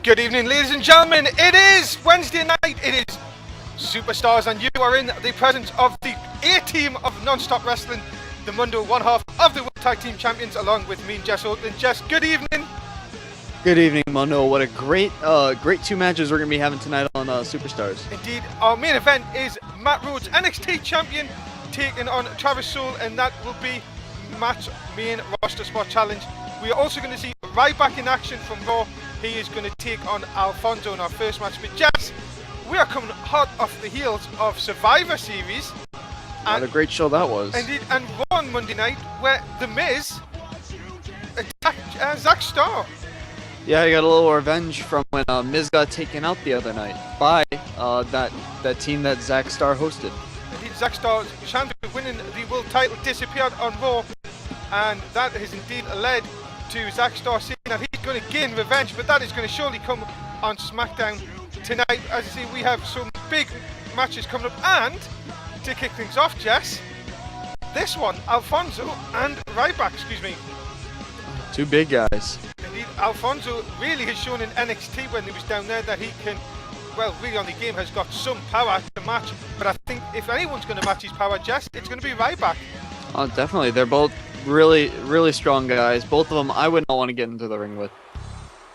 Good evening, ladies and gentlemen. It is Wednesday night. It is Superstars, and you are in the presence of the A team of non-stop wrestling, the Mundo, one half of the World Tag Team Champions, along with me and Jess Okerlund. Jess, good evening. Good evening, Mundo. What a great two matches we're going to be having tonight on Superstars. Indeed, our main event is Matt Rhoads, NXT Champion, taking on Travis Soul, and that will be Matt's main roster spot challenge. We are also going to see Ryback in action from Raw. He is going to take on Alfonzo in our first match. But Jess, we are coming hot off the heels of Survivor Series. What a great show that was. Indeed, and Raw on Monday night, where The Miz attacked Zack Starr. Yeah, he got a little revenge from when Miz got taken out the other night by that team that Zack Starr hosted. Indeed, Zack Starr's chance of winning the world title disappeared on Raw, and that has indeed led to Zack Starr saying that he's going to gain revenge, but that is going to surely come on SmackDown tonight. As you see, we have some big matches coming up, and to kick things off, Jess, this one, Alfonzo and Ryback, Two big guys. Indeed, Alfonzo really has shown in NXT when he was down there that he can, well, really on the game has got some power to match, but I think if anyone's going to match his power, Jess, it's going to be Ryback. Oh, definitely. They're both really, really strong guys. Both of them I would not want to get into the ring with.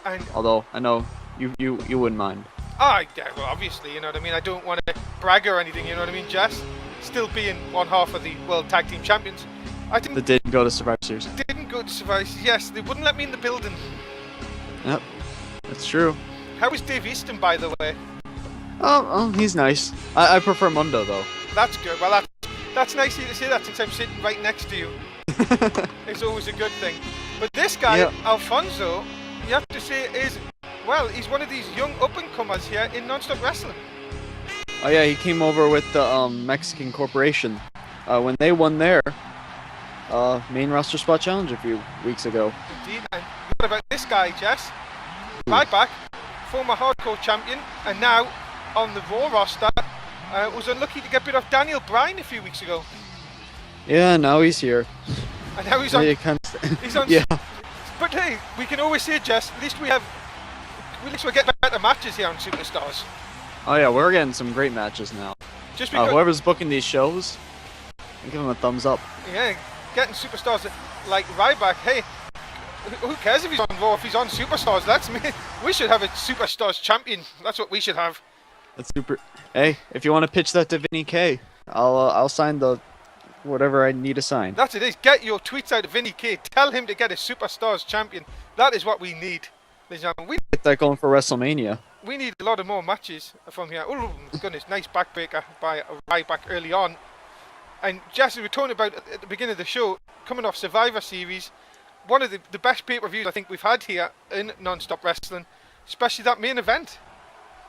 And although I know you wouldn't mind. Yeah, well, obviously, you know what I mean. I don't want to brag or anything, you know what I mean, Jess. Still being one half of the World Tag Team Champions. I think that didn't go to Survivor Series. Didn't go to Survivor Series. Yes, they wouldn't let me in the building. Yep, that's true. How is Dave Easton, by the way? Oh, he's nice. I prefer Mundo though. That's good. Well, that's nice of you to say that since I'm sitting right next to you. It's always a good thing. But this guy, Alfonzo, you have to say is, well, he's one of these young up-and-comers here in non-stop wrestling. Oh yeah, he came over with the Mexican Corporation when they won their main roster spot challenge a few weeks ago. Indeed. And what about this guy, Jess? Ryback, former hardcore champion, and now on the Raw roster, was unlucky to get bit off Daniel Bryan a few weeks ago. Yeah, now he's here. And now he's on. He's on. Yeah. But hey, we can always say, Jess, at least we're getting better matches here on Superstars. Oh yeah, we're getting some great matches now. Just because whoever's booking these shows, I give them a thumbs up. Yeah, getting superstars like Ryback. Hey, who cares if he's on Raw? If he's on Superstars, that's me. We should have a Superstars champion. That's what we should have. That's super. Hey, if you want to pitch that to Vinny K, I'll sign the whatever I need to sign. That's it. Is get your tweets out to Vinny K. Tell him to get a Superstars champion. That is what we need. We get that going for WrestleMania. We need a lot of more matches from here. Oh goodness, nice backbreaker by Ryback early on. And Jess, we were talking about at the beginning of the show, coming off Survivor Series, one of the best pay-per-views I think we've had here in non-stop wrestling, especially that main event.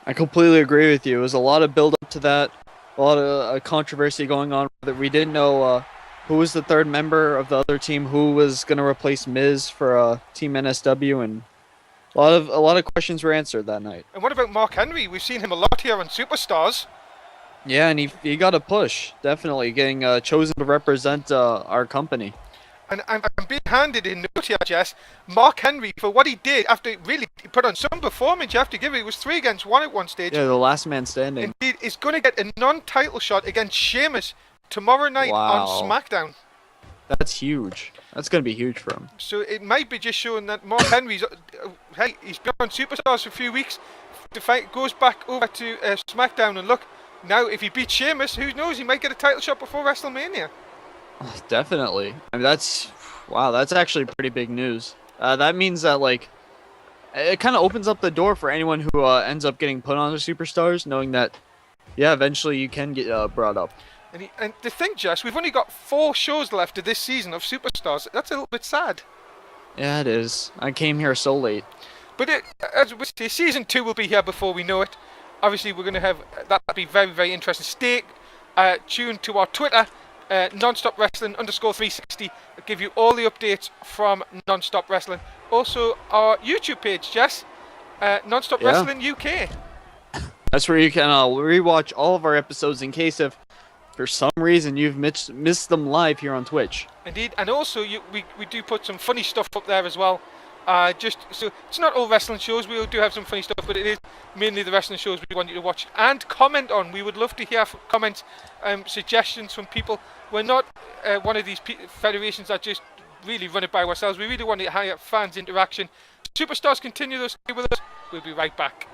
I completely agree with you. It was a lot of build-up to that, a lot of controversy going on. That we didn't know who was the third member of the other team, who was going to replace Miz for Team NSW, and a lot of questions were answered that night. And what about Mark Henry? We've seen him a lot here on Superstars. Yeah, and he got a push, definitely, getting chosen to represent our company. And I'm being handed in note here, Jess. Mark Henry, for what he did, after really put on some performance, you have to give it. He was 3 against 1 at one stage. Yeah, the last man standing. Indeed, is going to get a non-title shot against Sheamus tomorrow night on SmackDown. That's huge. That's going to be huge for him. So it might be just showing that Mark Henry's, hey, he's been on Superstars for a few weeks. The fight goes back over to SmackDown, and look, now if he beats Sheamus, who knows, he might get a title shot before WrestleMania. Oh, definitely. I mean, that's actually pretty big news. That means that, like, it kind of opens up the door for anyone who ends up getting put on the Superstars, knowing that, yeah, eventually you can get brought up. And the thing, Jess, we've only got 4 shows left of this season of Superstars. That's a little bit sad. Yeah, it is. I came here so late. But as we say, season 2 will be here before we know it. Obviously, we're going to have that'll be very, very interesting. Stay tuned to our Twitter, non-stop wrestling _360. I'll give you all the updates from non-stop wrestling. Also, our YouTube page, Jess, non-stop wrestling UK. That's where you can rewatch all of our episodes in case if for some reason you've missed them live here on Twitch. Indeed, and also we do put some funny stuff up there as well. Just so it's not all wrestling shows. We do have some funny stuff, but it is mainly the wrestling shows we want you to watch and comment on. We would love to hear comments, suggestions from people. We're not one of these federations that just really run it by ourselves. We really want to hire fans' interaction. Superstars, continue to stay with us. We'll be right back.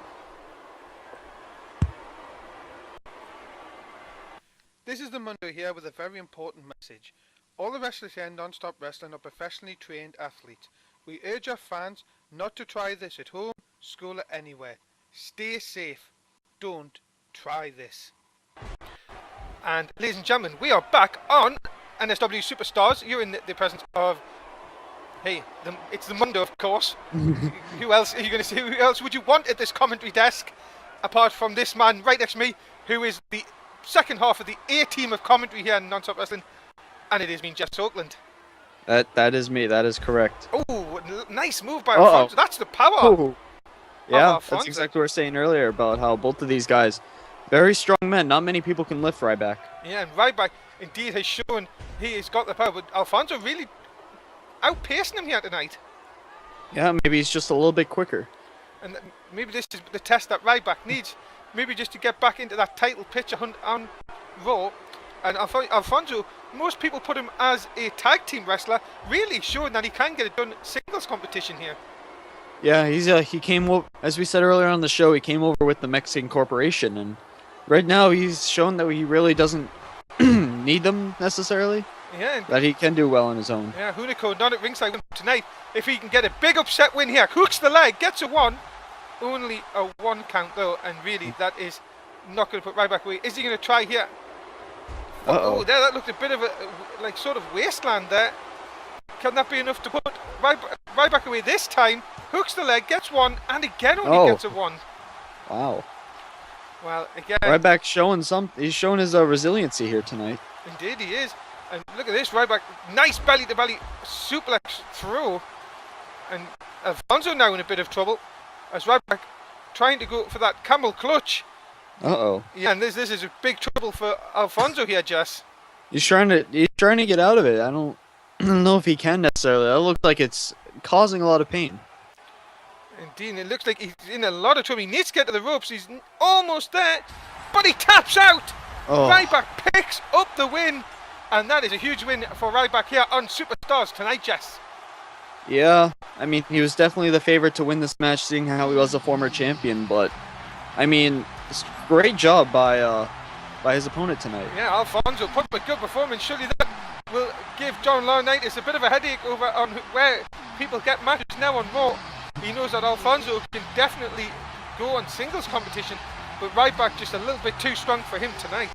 This is the Mundo here with a very important message. All the wrestlers here in Non-Stop Wrestling are professionally trained athletes. We urge our fans not to try this at home, school or anywhere. Stay safe. Don't try this. And ladies and gentlemen, we are back on NSW Superstars. You're in the presence of, hey, it's the Mundo, of course. Who else are you going to say? Who else would you want at this commentary desk, apart from this man right next to me, who is the second half of the A team of commentary here in Non-Stop Wrestling, and it is me, Jess Okerlund. That is me. That is correct. Oh, nice move by Alfonzo. That's the power. Oh. Yeah, that's exactly what we were saying earlier about how both of these guys, very strong men. Not many people can lift Ryback. Yeah, and Ryback indeed has shown he has got the power, but Alfonzo really outpacing him here tonight. Yeah, maybe he's just a little bit quicker. And maybe this is the test that Ryback needs. Maybe just to get back into that title picture on Raw. And Alfonzo, most people put him as a tag team wrestler, really showing that he can get it done singles competition here. Yeah, he came over, as we said earlier on the show, he came over with the Mexican Corporation, and right now he's shown that he really doesn't need them necessarily. Yeah, that he can do well on his own. Yeah, Hunico not at ringside tonight. If he can get a big upset win here, hooks the leg, gets a one. Only a one count though, and really that is not going to put Ryback away. Is he going to try here? Oh, there, that looked a bit of a like sort of wasteland there. Can that be enough to put Ryback away this time? Hooks the leg, gets one, and again only gets a one. Wow. Well, again, Ryback he's showing his resiliency here tonight. Indeed he is. And look at this, Ryback, nice belly to belly suplex through. And Alfonso now in a bit of trouble as Ryback trying to go for that camel clutch. Yeah, and this is a big trouble for Alfonso here, Jess. He's trying to get out of it. I don't know if he can necessarily. That looks like it's causing a lot of pain. Indeed, it looks like he's in a lot of trouble. He needs to get to the ropes. He's almost there, but he taps out. Ryback picks up the win, and that is a huge win for Ryback here on Superstars tonight, Jess. Yeah, I mean, he was definitely the favorite to win this match, seeing how he was a former champion, but I mean, great job by his opponent tonight. Yeah, Alfonso put up a good performance. Surely that will give John Laurinaitis a bit of a headache over on where people get matches now on Raw. He knows that Alfonso can definitely go on singles competition, but Ryback just a little bit too strong for him tonight.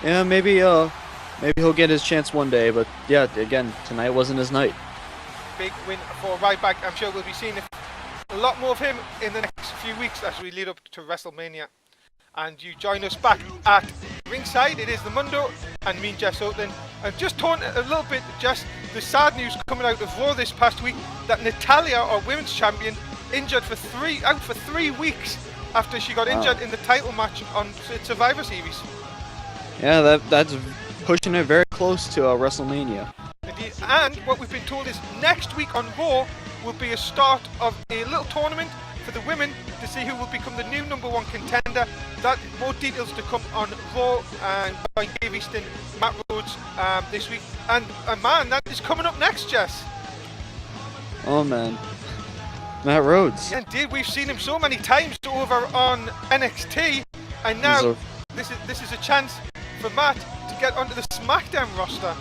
Yeah, maybe he'll get his chance one day, but yeah, again, tonight wasn't his night. Big win for Ryback. I'm sure we'll be seeing a lot more of him in the next few weeks as we lead up to WrestleMania. And you join us back at ringside. It is the Mundo and me and Jess Okerlund. I've just torn a little bit, Jess, the sad news coming out of Raw this past week that Natalya, our women's champion, out for 3 weeks after she got injured in the title match on Survivor Series. Yeah, that's pushing it very close to WrestleMania. Indeed. And what we've been told is next week on Raw will be a start of a little tournament for the women to see who will become the new #1 contender. That more details to come on Raw and by Dave Easton, Matt Rhoads this week. And a man that is coming up next, Jess. Oh man, Matt Rhoads. Yeah, indeed, we've seen him so many times over on NXT, and now this is a chance for Matt to get onto the SmackDown roster.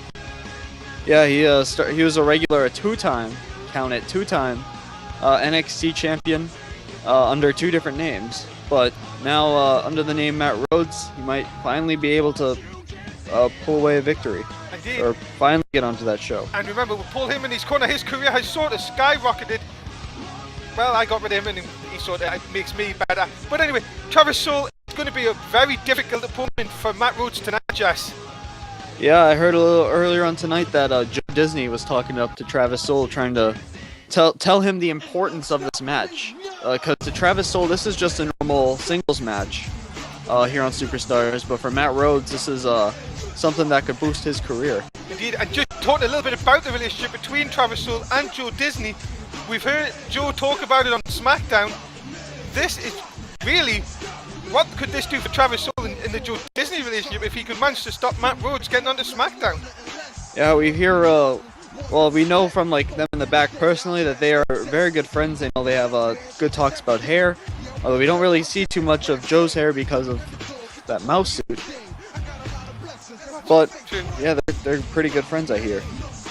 Yeah, he was a regular, two-time NXT champion under 2 different names. But now under the name Matt Rhoads, he might finally be able to pull away a victory. Indeed. Or finally get onto that show. And remember, with Paul Heyman in his corner, his career has sort of skyrocketed. Well, I got rid of him and he sort of makes me better. But anyway, Travis Soule is going to be a very difficult opponent for Matt Rhoads tonight, Jess. Yeah, I heard a little earlier on tonight that Joe Disney was talking up to Travis Soule, trying to tell him the importance of this match. Because to Travis Soule, this is just a normal singles match here on Superstars, but for Matt Rhoads, this is something that could boost his career. Indeed, and just talking a little bit about the relationship between Travis Soule and Joe Disney. we've heard Joe talk about it on SmackDown. This is really, what could this do for Travis Soul in the Joe Disney relationship if he could manage to stop Matt Rhodes getting onto SmackDown? Yeah, we hear, well, we know from like them in the back personally that they are very good friends. They know they have good talks about hair, although we don't really see too much of Joe's hair because of that mouse suit. But yeah, they're pretty good friends, I hear.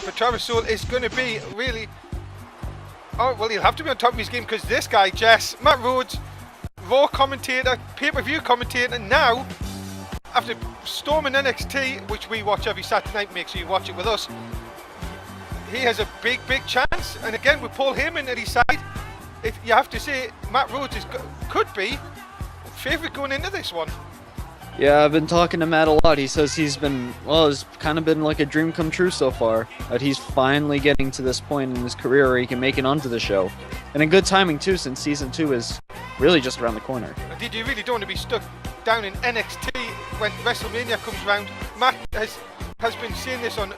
But Travis Soul is going to be really, oh well, he'll have to be on top of his game because this guy, Jess, Matt Rhodes, Raw commentator, pay-per-view commentator, now after storming NXT, which we watch every Saturday night, make sure you watch it with us. He has a big chance, and again with Paul Heyman at his side, you have to say Matt Rhodes could be favourite going into this one. Yeah, I've been talking to Matt a lot. He says it's kind of been like a dream come true so far, that he's finally getting to this point in his career where he can make it onto the show. And a good timing too, since season 2 is really just around the corner. Indeed, you really don't want to be stuck down in NXT when WrestleMania comes around. Matt has been saying this on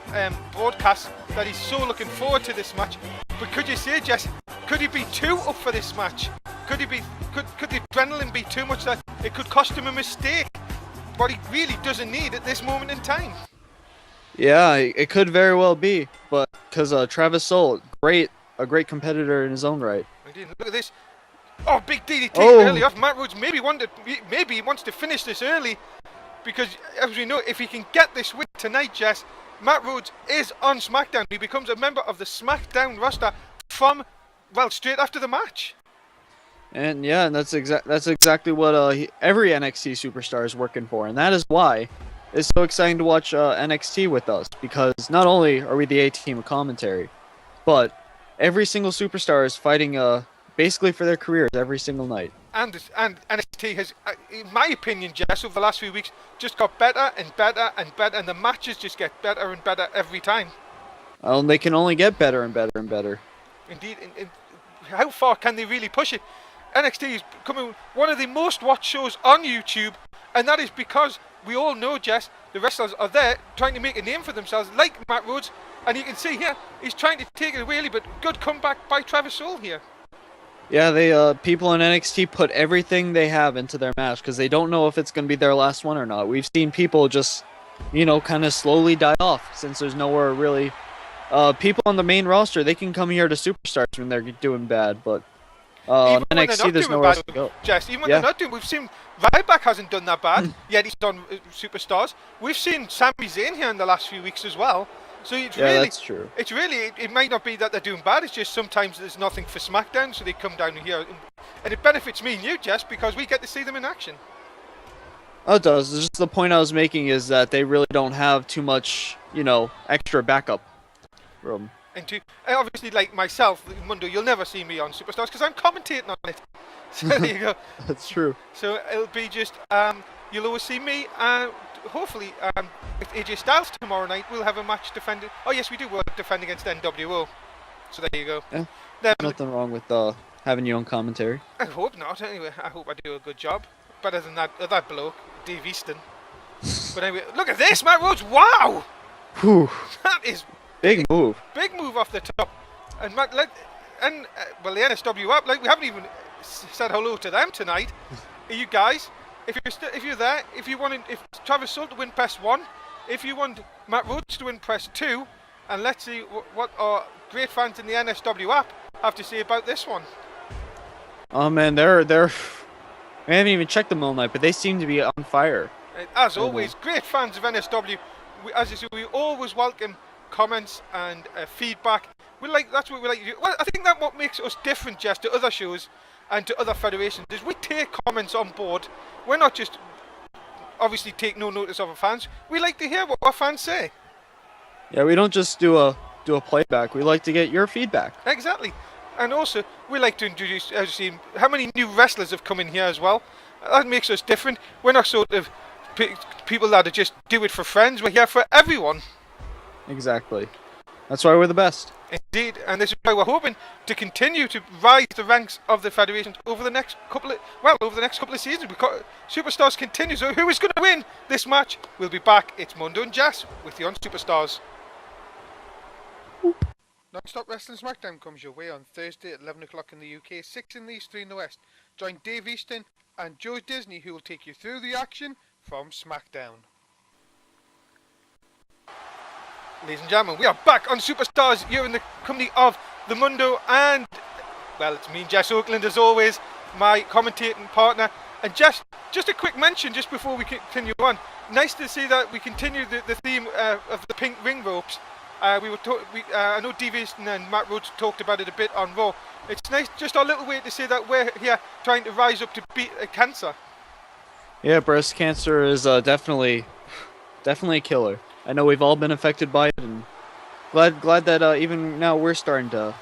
broadcast that he's so looking forward to this match. But could you say, Jess, could he be too up for this match? Could the adrenaline be too much that it could cost him a mistake? What he really doesn't need at this moment in time. Yeah, it could very well be, but because Travis Soul, a great competitor in his own right. Look at this. Oh, big DDT early off. Matt Rhodes maybe he wants to finish this early because, as we know, if he can get this win tonight, Jess, Matt Rhodes is on SmackDown. He becomes a member of the SmackDown roster straight after the match. And yeah, and that's exactly what every NXT superstar is working for, and that is why it's so exciting to watch NXT with us, because not only are we the A team of commentary, but every single superstar is fighting basically for their careers every single night. And NXT has, in my opinion, Jess, over the last few weeks, just got better and better and better, and the matches just get better and better every time. Well, they can only get better and better and better. Indeed, how far can they really push it? NXT is becoming one of the most watched shows on YouTube, and that is because we all know, Jess, the wrestlers are there trying to make a name for themselves, like Matt Rhodes, and you can see here, he's trying to take it away, but good comeback by Travis Soul here. Yeah, they people in NXT put everything they have into their match because they don't know if it's going to be their last one or not. We've seen people just, kind of slowly die off since there's nowhere really. People on the main roster, they can come here to superstars when they're doing bad, but on NXT there's nowhere else to go. Jess, even when they're not doing, we've seen Ryback hasn't done that bad, yet he's done superstars. We've seen Sami Zayn here in the last few weeks as well. So that's true. It might not be that they're doing bad, it's just sometimes there's nothing for SmackDown, so they come down here. And it benefits me and you, Jess, because we get to see them in action. Oh, it does. Just the point I was making is that they really don't have too much, extra backup room. And obviously, like myself, Mundo, you'll never see me on Superstars because I'm commentating on it. So there you go. That's true. So it'll be just, you'll always see me. Hopefully, with AJ Styles tomorrow night, we'll have a match defending. Oh, yes, we do. We'll defend against NWO. So there you go. Yeah, nothing wrong with having your own commentary. I hope not. Anyway, I hope I do a good job. Better than that bloke, Dave Easton. But anyway, look at this, Matt Rhodes. Wow! Whew. That is big move. Big move off the top. And Matt, the NSW up. Like we haven't even said hello to them tonight. Are you guys? If you're there, if Travis Soul to win, press 1. If you want Matt Rhodes to win, press 2. And let's see what our great fans in the NSW app have to say about this one. Oh man, they're. I haven't even checked them all night, but they seem to be on fire. As always, great fans of NSW. As you see, we always welcome comments and feedback. That's what we like to do. Well, I think that's what makes us different, Jess, to other shows and to other federations. Is we take comments on board. We're not just obviously take no notice of our fans. We like to hear what our fans say. Yeah, we don't just do a playback. We like to get your feedback. Exactly. And also, we like to introduce, as you see, how many new wrestlers have come in here as well. That makes us different. We're not sort of people that just do it for friends. We're here for everyone. Exactly. That's why we're the best. Indeed, and this is why we're hoping to continue to rise the ranks of the federation over the next couple of seasons. Because Superstars continue. So who is going to win this match? We'll be back. It's Mundo and Jess with you on Superstars. Non-Stop Wrestling SmackDown comes your way on Thursday at 11 o'clock in the UK, 6 in the East, 3 in the West. Join Dave Easton and Joe Disney, who will take you through the action from SmackDown. Ladies and gentlemen, we are back on Superstars here in the company of the Mundo, and, well, it's me and Jess Okerlund as always, my commentating partner. And Jess, just a quick mention just before we continue on. Nice to see that we continue the theme of the pink ring ropes. I know Dave Easton and Matt Rhodes talked about it a bit on Raw. It's nice, just our little way to say that we're here trying to rise up to beat cancer. Yeah, breast cancer is definitely a killer. I know we've all been affected by it, and glad that even now we're starting to,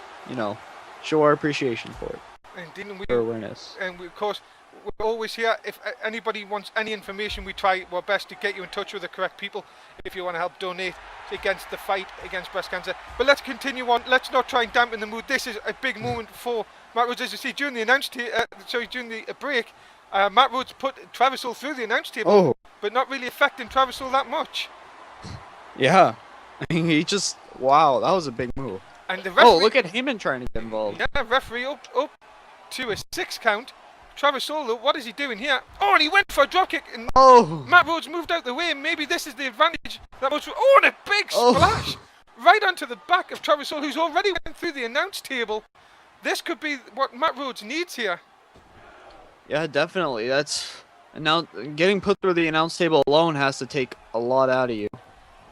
show our appreciation for it. Indeed, for awareness. And of course, we're always here. If anybody wants any information, we try our best to get you in touch with the correct people if you want to help donate against the fight against breast cancer. But let's continue on. Let's not try and dampen the mood. This is a big moment for Matt Rhodes. As you see, during the break, Matt Rhodes put Travis Hall through the announce table, but not really affecting Travis Hall that much. Yeah, I mean, wow, that was a big move. And the referee, look at Heyman trying to get involved. Yeah, referee up to a 6 count. Travis Hall, though, what is he doing here? Oh, and he went for a dropkick, and Matt Rhodes moved out the way, and maybe this is the advantage that was. Oh, and a big splash right onto the back of Travis Hall, who's already went through the announce table. This could be what Matt Rhodes needs here. Yeah, definitely. Now getting put through the announce table alone has to take a lot out of you.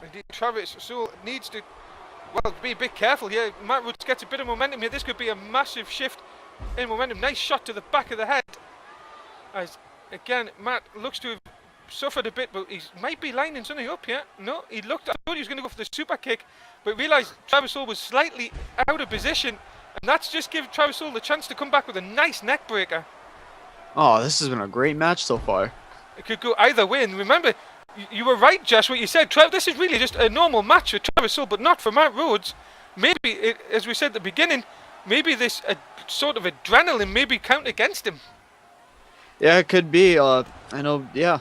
Indeed, Travis Hall needs to, be a bit careful here. Matt Rhodes gets a bit of momentum here. This could be a massive shift in momentum. Nice shot to the back of the head. As again, Matt looks to have suffered a bit, but he might be lining something up here. No, I thought he was going to go for the super kick, but realised Travis Hall was slightly out of position, and that's just give Travis Hall the chance to come back with a nice neck breaker. Oh, this has been a great match so far. It could go either way, and remember, you were right, Jess, what you said. This is really just a normal match for Travis Hall, but not for Matt Rhodes. Maybe, as we said at the beginning, maybe this sort of adrenaline maybe count against him. Yeah, it could be. I know, yeah.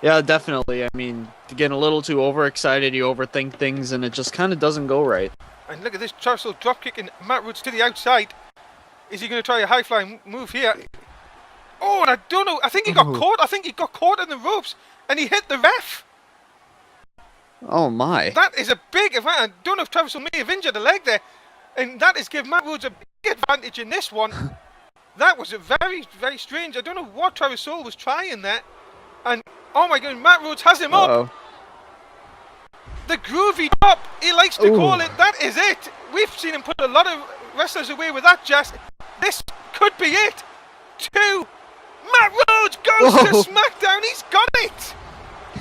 Yeah, definitely. I mean, getting a little too overexcited, you overthink things, and it just kind of doesn't go right. And look at this, Travis Hall dropkick and Matt Rhodes to the outside. Is he going to try a high-flying move here? Oh, and I don't know. I think he got caught. I think he got caught in the ropes, and he hit the ref. Oh, my. That is a big advantage. I don't know if Travis Hall may have injured a leg there, and that has given Matt Rhodes a big advantage in this one. That was a very, very strange. I don't know what Travis Hall was trying there. And, oh my God, Matt Rhodes has him up. The groovy drop, he likes to call it. That is it. We've seen him put a lot of wrestlers away with that, Jess. This could be it. 2. Matt Rhodes goes to SmackDown. He's got it.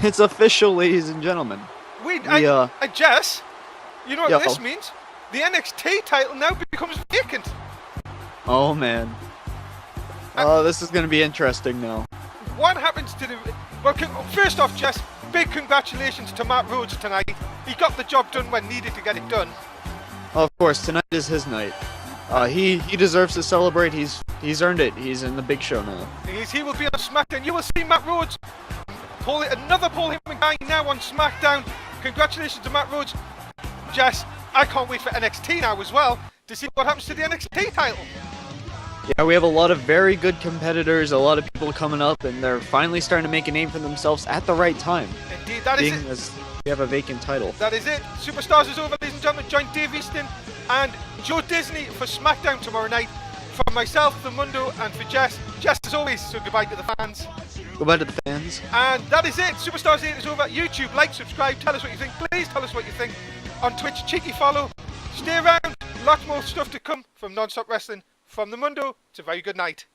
It's official, ladies and gentlemen. Jess, you know what this means? The NXT title now becomes vacant. Oh, man. This is going to be interesting now. What happens to the... Well, first off, Jess, big congratulations to Matt Rhodes tonight. He got the job done when needed to get it done. Of course, tonight is his night. He deserves to celebrate. He's earned it. He's in the big show now. He will be on SmackDown. You will see Matt Rhodes, another Paul Heyman guy now on SmackDown. Congratulations to Matt Rhodes. Jess, I can't wait for NXT now as well to see what happens to the NXT title. Yeah, we have a lot of very good competitors, a lot of people coming up, and they're finally starting to make a name for themselves at the right time. Indeed, that is it. As we have a vacant title. That is it. Superstars is over, ladies and gentlemen. Join Dave Easton and Joe Disney for SmackDown tomorrow night. For myself, the Mundo, and for Jess. Jess, as always, so goodbye to the fans. Goodbye to the fans. And that is it. Superstars 8 is over. YouTube, like, subscribe, tell us what you think. Please tell us what you think. On Twitch, cheeky follow. Stay around. Lots more stuff to come from Non-Stop Wrestling. From the Mundo, it's a very good night.